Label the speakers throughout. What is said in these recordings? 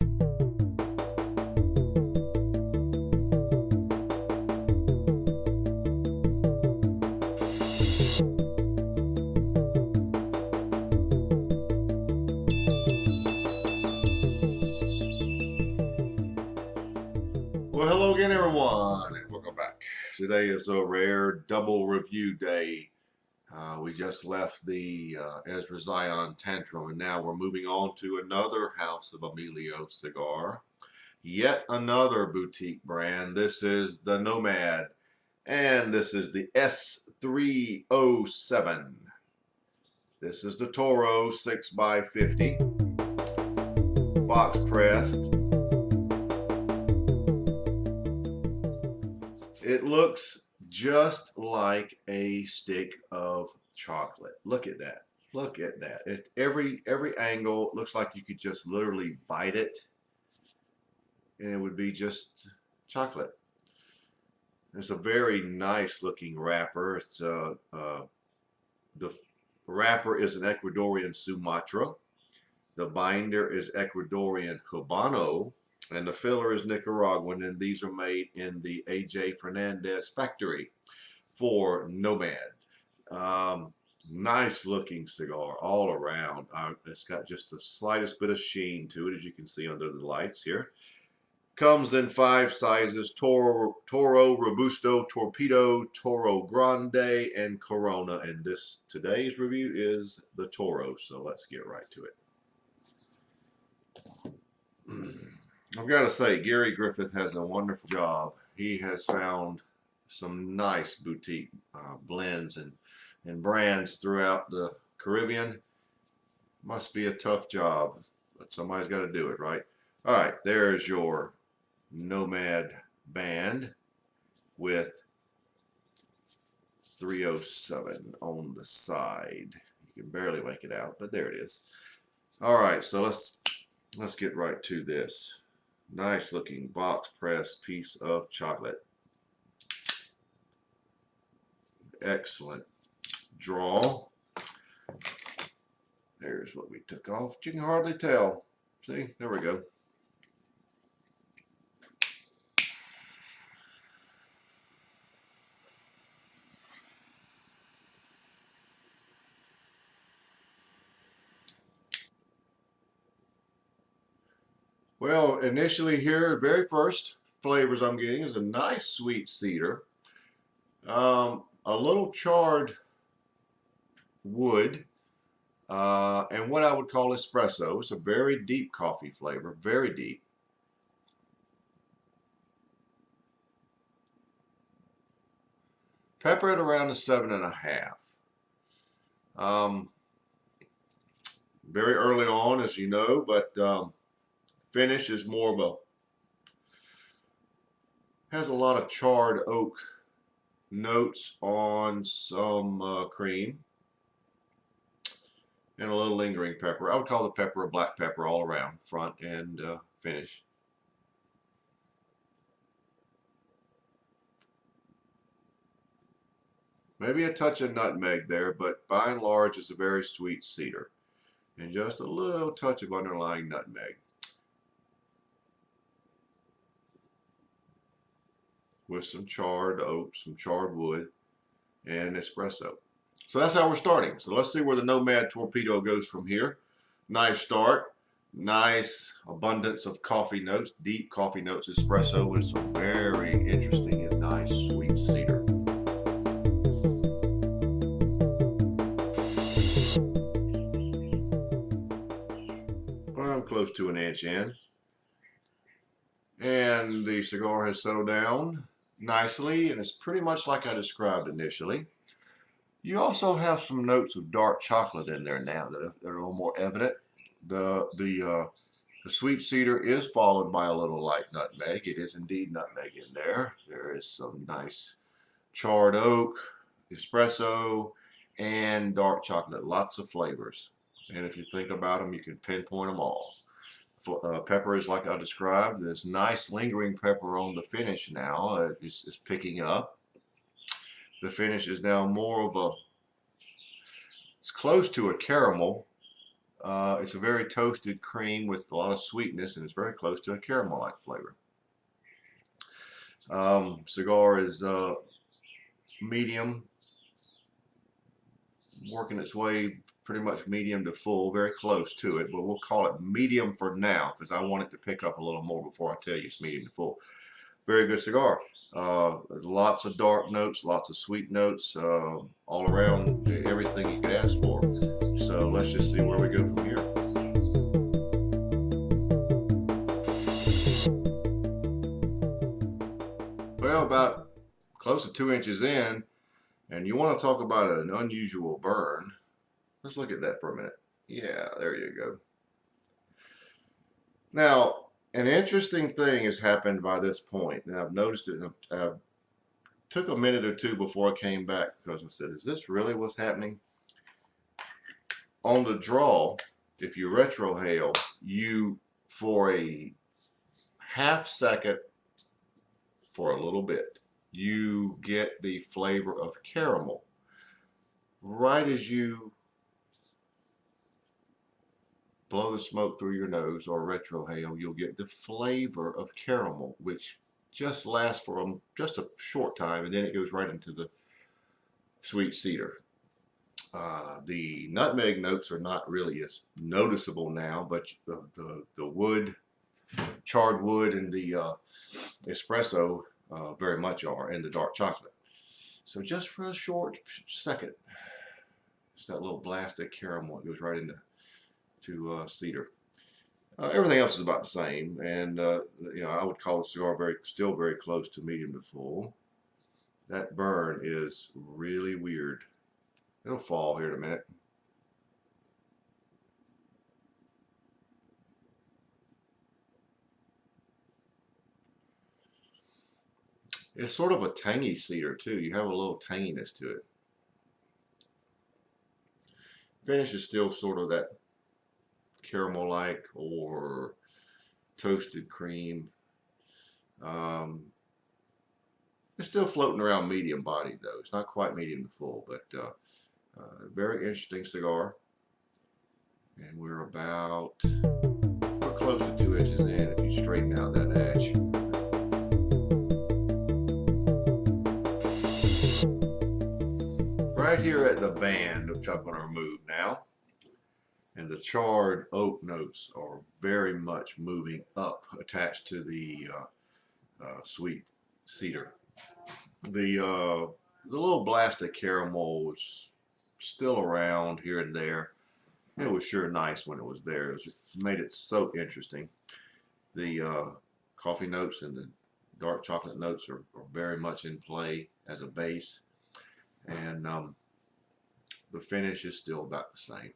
Speaker 1: Well, hello again, everyone, and welcome back. Today is a rare double review day. We just left the Ezra Zion Tantrum, and now we're moving on to another House of Emilio cigar. Yet another boutique brand. This is the Nomad, and this is the S-307. This is the Toro 6x50, box pressed. It looks just like a stick of chocolate. Look at that. Look at that. Every angle looks like you could just literally bite it and it would be just chocolate. It's a very nice looking wrapper. It's the wrapper is an Ecuadorian Sumatra. The binder is Ecuadorian Habano. And the filler is Nicaraguan, and these are made in the A.J. Fernandez factory for Nomad. Nice looking cigar all around. It's got just the slightest bit of sheen to it, as you can see under the lights here. Comes in 5 sizes: Toro, Robusto, Torpedo, Toro Grande, and Corona. And today's review is the Toro, so let's get right to it. I've got to say, Gary Griffith has a wonderful job. He has found some nice boutique blends and brands throughout the Caribbean. Must be a tough job, but somebody's got to do it, right? All right, there's your Nomad band with 307 on the side. You can barely make it out, but there it is. All right, so let's get right to this. Nice looking box pressed piece of chocolate. Excellent draw. There's what we took off. You can hardly tell. See, there we go. Well, initially here, the very first flavors I'm getting is a nice sweet cedar, a little charred wood, and what I would call espresso. It's a very deep coffee flavor, very deep. Pepper at around a 7.5. Very early on, as you know, but finish is more of has a lot of charred oak notes on some cream and a little lingering pepper. I would call the pepper a black pepper all around, front and finish. Maybe a touch of nutmeg there, but by and large it's a very sweet cedar and just a little touch of underlying nutmeg. With some charred oak, some charred wood, and espresso. So that's how we're starting. So let's see where the Nomad Torpedo goes from here. Nice start. Nice abundance of coffee notes, deep coffee notes, espresso with some very interesting and nice sweet cedar. Well, I'm close to an inch in. And the cigar has settled down nicely, and it's pretty much like I described initially. You also have some notes of dark chocolate in there now that are a little more evident. The sweet cedar is followed by a little light nutmeg. It is indeed nutmeg in there. There is some nice charred oak, espresso, and dark chocolate. Lots of flavors. And if you think about them, you can pinpoint them all. Pepper is like I described. There's nice lingering pepper on the finish now. It's picking up. The finish is now more of it's close to a caramel, It's a very toasted cream with a lot of sweetness, and it's very close to a caramel-like flavor. Cigar is medium, working its way pretty much medium to full, very close to it, but we'll call it medium for now because I want it to pick up a little more before I tell you it's medium to full. Very good cigar. Lots of dark notes, lots of sweet notes, all around, everything you could ask for. So let's just see where we go from here. Well, about close to 2 inches in, and you want to talk about an unusual burn. Let's look at that for a minute. Yeah, there you go. Now, an interesting thing has happened by this point, and I've noticed it. I took a minute or two before I came back because I said, is this really what's happening? On the draw, if you retrohale, you, for a half second, for a little bit, you get the flavor of caramel. Right as you blow the smoke through your nose or retrohale, you'll get the flavor of caramel, which just lasts for just a short time, and then it goes right into the sweet cedar. The nutmeg notes are not really as noticeable now, but the wood, charred wood, and the espresso very much are, and the dark chocolate. So just for a short second, it's that little blast of caramel. It goes right into cedar. Everything else is about the same, and you know, I would call the cigar still very close to medium to full. That burn is really weird. It'll fall here in a minute. It's sort of a tangy cedar too. You have a little tanginess to it. Finish is still sort of that caramel-like or toasted cream. It's still floating around medium body though. It's not quite medium to full, but very interesting cigar. And we're close to 2 inches in if you straighten out that edge. Right here at the band, which I'm going to remove now, and the charred oak notes are very much moving up, attached to the sweet cedar. The little blast of caramel was still around here and there. It was sure nice when it was there. It made it so interesting. The coffee notes and the dark chocolate notes are very much in play as a base, and the finish is still about the same.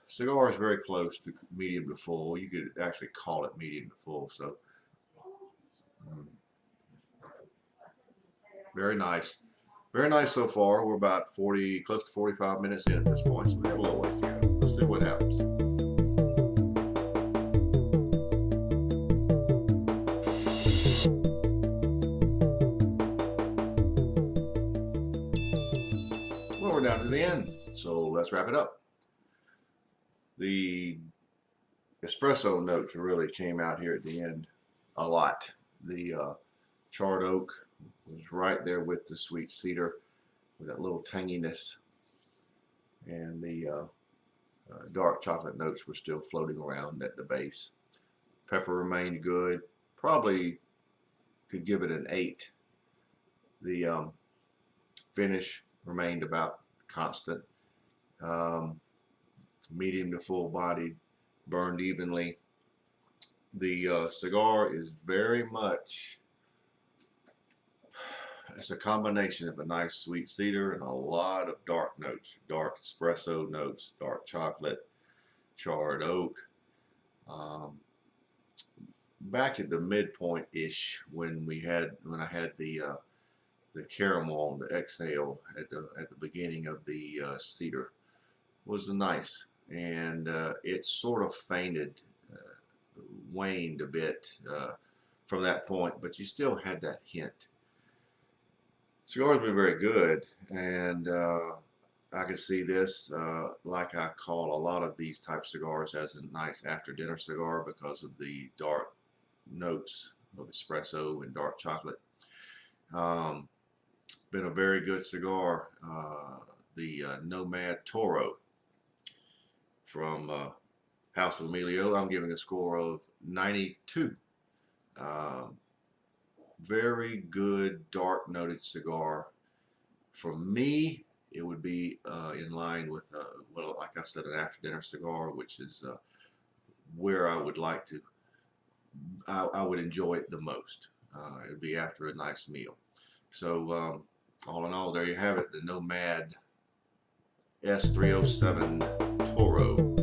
Speaker 1: Cigar is very close to medium to full. You could actually call it medium to full. So very nice. Very nice so far. We're about close to 45 minutes in at this point, so we have a little ways to go. Let's see what happens. Well, we're down to the end, so let's wrap it up. The espresso notes really came out here at the end a lot. The charred oak was right there with the sweet cedar, with that little tanginess, and the dark chocolate notes were still floating around at the base. Pepper remained good. Probably could give it an 8. The finish remained about constant. Medium to full bodied, burned evenly. The cigar is very much, it's a combination of a nice sweet cedar and a lot of dark notes, dark espresso notes, dark chocolate, charred oak. Back at the midpoint-ish, when I had the caramel on the exhale at the beginning of the cedar, was nice, and it sort of waned a bit from that point, but you still had that hint. Cigar's been very good, and I can see this, like I call a lot of these type cigars, as a nice after dinner cigar because of the dark notes of espresso and dark chocolate. Um, Been a very good cigar. The Nomad Toro from House of Emilio. I'm giving a score of 92. Um, Very good dark noted cigar. For me, it would be in line with, well, like I said, an after dinner cigar, which is where I would like to, I would enjoy it the most. It would be after a nice meal. So, all in all, there you have it, the Nomad S-307 Toro.